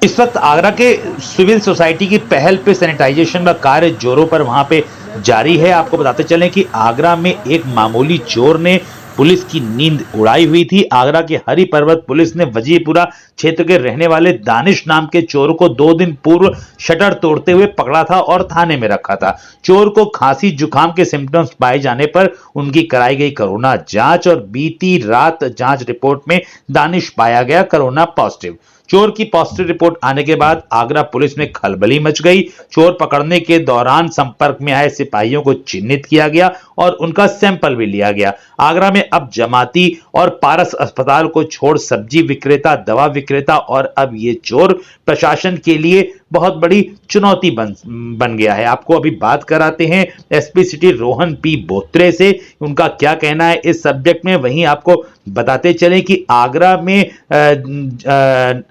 इस वक्त आगरा के सिविल सोसाइटी की पहल पे सैनिटाइजेशन का कार्य जोरों पर वहां पे जारी है। आपको बताते चलें कि आगरा में एक मामूली चोर ने पुलिस की नींद उड़ाई हुई थी। आगरा के हरि पर्वत पुलिस ने वजीपुरा क्षेत्र के रहने वाले दानिश नाम के चोर को 2 दिन पूर्व शटर तोड़ते हुए पकड़ा था और थाने में रखा था। चोर को खांसी जुकाम के सिम्टम्स पाए जाने पर उनकी कराई गई कोरोना जांच और बीती रात जांच रिपोर्ट में दानिश पाया गया कोरोना पॉजिटिव। चोर की पॉजिटिव रिपोर्ट आने के बाद आगरा पुलिस में खलबली मच गई। चोर पकड़ने के दौरान संपर्क में आए सिपाहियों को चिन्हित किया गया और उनका सैंपल भी लिया गया। आगरा में अब जमाती और पारस अस्पताल को छोड़ सब्जी विक्रेता, दवा विक्रेता और अब ये चोर प्रशासन के लिए बहुत बड़ी चुनौती बन गया है। आपको अभी बात कराते हैं SP city Rohan P Botre से, उनका क्या कहना है इस सब्जेक्ट में। वहीं आपको बताते चलें कि आगरा में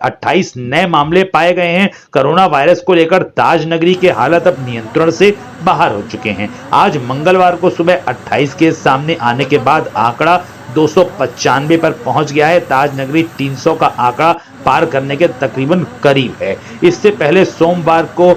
28 नए मामले पाए गए हैं। कोरोना वायरस को लेकर ताज नगरी के हालात अब नियंत्रण से बाहर हो चुके हैं। आज मंगलवार को सुबह 28 केस सामने आने के बाद आंकड़ा 295 पर पहुंच गया है। ताज नगरी 300 का आंकड़ा पार करने के तकरीबन करीब है। इससे पहले सोमवार को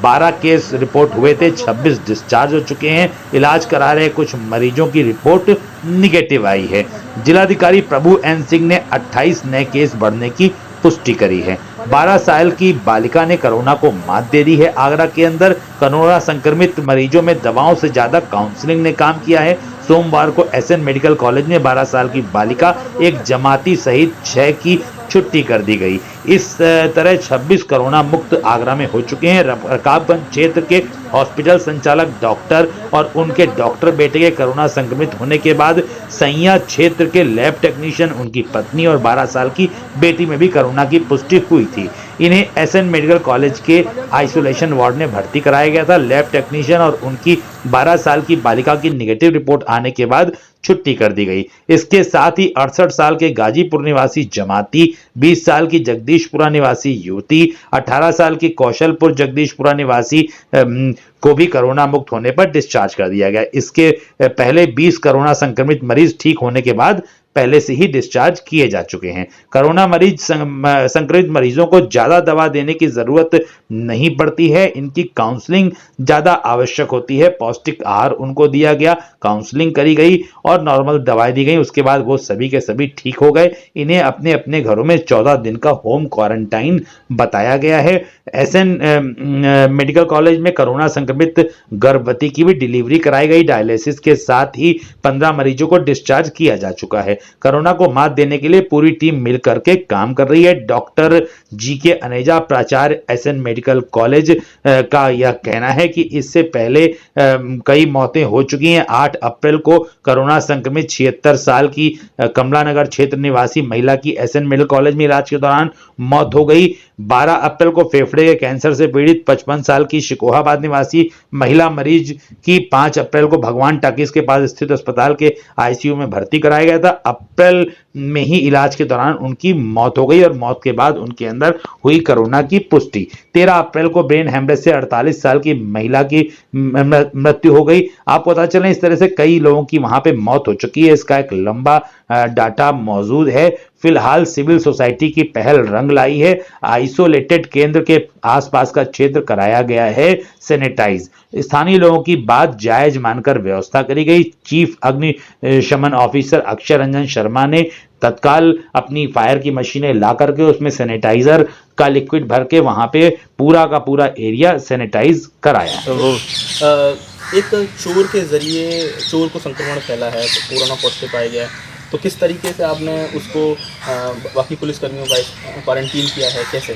12 केस रिपोर्ट हुए थे, 26 डिस्चार्ज हो चुके हैं। इलाज करा रहे कुछ मरीजों की रिपोर्ट निगेटिव आई है। जिलाधिकारी प्रभु एन सिंह ने 28 नए केस बढ़ने की पुष्टि करी है। 12 साल की बालिका ने कोरोना को मात दे दी है। आगरा के अंदर कोरोना संक्रमित मरीजों में दवाओं से ज्यादा काउंसलिंग ने काम किया है। सोमवार को एसएन मेडिकल कॉलेज में 12 साल की बालिका, एक जमाती सहित 6 की छुट्टी कर दी गई। इस तरह 26 कोरोना मुक्त आगरा में हो चुके हैं। रकाबगंज क्षेत्र के हॉस्पिटल संचालक डॉक्टर और उनके डॉक्टर बेटे के कोरोना संक्रमित होने के बाद सैया क्षेत्र के लैब टेक्नीशियन, उनकी पत्नी और 12 साल की बेटी में भी कोरोना की पुष्टि हुई थी। इन्हें एसएन मेडिकल कॉलेज के आइसोलेशन वार्ड में भर्ती कराया गया था। लैब टेक्नीशियन और उनकी 12 साल की बालिका की निगेटिव रिपोर्ट आने के बाद छुट्टी कर दी गई। इसके साथ ही 68 साल के गाजीपुर निवासी जमाती, 20 साल की जगदीशपुरा निवासी युवती, 18 साल की कौशलपुर जगदीशपुरा निवासी को भी कोरोना मुक्त होने पर डिस्चार्ज कर दिया गया। इसके पहले 20 कोरोना संक्रमित मरीज ठीक होने के बाद पहले से ही डिस्चार्ज किए जा चुके हैं। कोरोना मरीज संक्रमित मरीजों को ज्यादा दवा देने की जरूरत नहीं पड़ती है। इनकी काउंसलिंग ज्यादा आवश्यक होती है। पौष्टिक आहार उनको दिया गया, काउंसलिंग करी गई और नॉर्मल दवाई दी गई। उसके बाद वो सभी के सभी ठीक हो गए। इन्हें अपने अपने घरों में 14 दिन का होम क्वारंटाइन बताया गया है। एसएन मेडिकल कॉलेज में कोरोना संक्रमित गर्भवती की भी डिलीवरी कराई गई। डायलिसिस के साथ ही 15 मरीजों को डिस्चार्ज किया जा चुका है। कोरोना को मात देने के लिए पूरी टीम मिलकर के काम कर रही है। डॉक्टर जीके अनेजा, प्राचार्य एसएन मेडिकल कॉलेज का यह कहना है कि इससे पहले कई मौतें हो चुकी हैं। 8 अप्रैल को कोरोना संक्रमित 76 साल की कमलानगर क्षेत्र निवासी महिला की एसएन मेडिकल कॉलेज में इलाज के दौरान मौत हो गई। 12 अप्रैल को फेफड़े के कैंसर से पीड़ित 55 साल की शिकोहाबाद निवासी महिला मरीज की 5 अप्रैल को भगवान टाकीज के पास स्थित अस्पताल के आईसीयू में भर्ती कराया गया था। अप्रैल में ही इलाज के दौरान उनकी मौत हो गई और मौत के बाद उनके अंदर हुई कोरोना की पुष्टि। 13 अप्रैल को ब्रेन हेमरेज से 48 साल की महिला की मृत्यु हो गई। आपको पता चले इस तरह से कई लोगों की वहां पे मौत हो चुकी है। इसका एक लंबा डाटा मौजूद है। फिलहाल सिविल सोसाइटी की पहल रंग लाई है। आइसोलेटेड केंद्र के आसपास का क्षेत्र कराया गया है सैनिटाइज। स्थानीय लोगों की बात जायज मानकर व्यवस्था करी गई। चीफ अग्निशमन ऑफिसर अक्षय रंजन शर्मा ने तत्काल अपनी फायर की मशीनें ला करके उसमें सैनिटाइजर का लिक्विड भर के वहां पे पूरा का पूरा एरिया सैनिटाइज कराया। तो एक चोर के जरिए चोर को संक्रमण फैला है, तो कोरोना पॉजिटिव पाया गया है, तो किस तरीके से आपने उसको बाकी पुलिसकर्मियों का क्वारंटीन किया है, कैसे?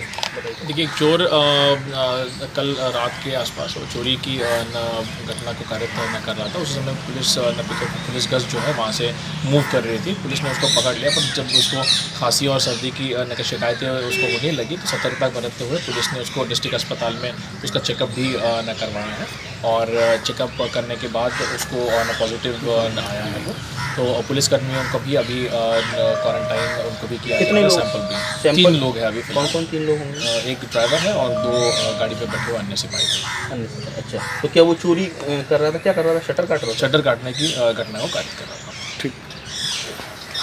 देखिए, चोर कल रात के आसपास वो चोरी की घटना को कारित न कर रहा था। उस समय पुलिस गश्त जो है वहाँ से मूव कर रही थी। पुलिस ने उसको पकड़ लिया, पर जब उसको खांसी और सर्दी की शिकायतें उसको होने लगी तो सतर्कता बरतते हुए पुलिस ने उसको डिस्ट्रिक्ट अस्पताल में उसका चेकअप भी न करवाया है और चेकअप करने के बाद उसको पॉजिटिव आया है वो। तो पुलिसकर्मियों को भी अभी क्वारंटाइन उनको भी किया कितने लोग? सैंपल भी 3 लोग हैं अभी। कौन कौन 3 लोग होंगे? एक ड्राइवर है और 2 गाड़ी पे बैठे हुए अन्य सिपाही। अच्छा, तो क्या वो चोरी कर रहा था, क्या कर रहा था? शटर काट रहा था? शटर काटने की घटना को कारित कर रहा था।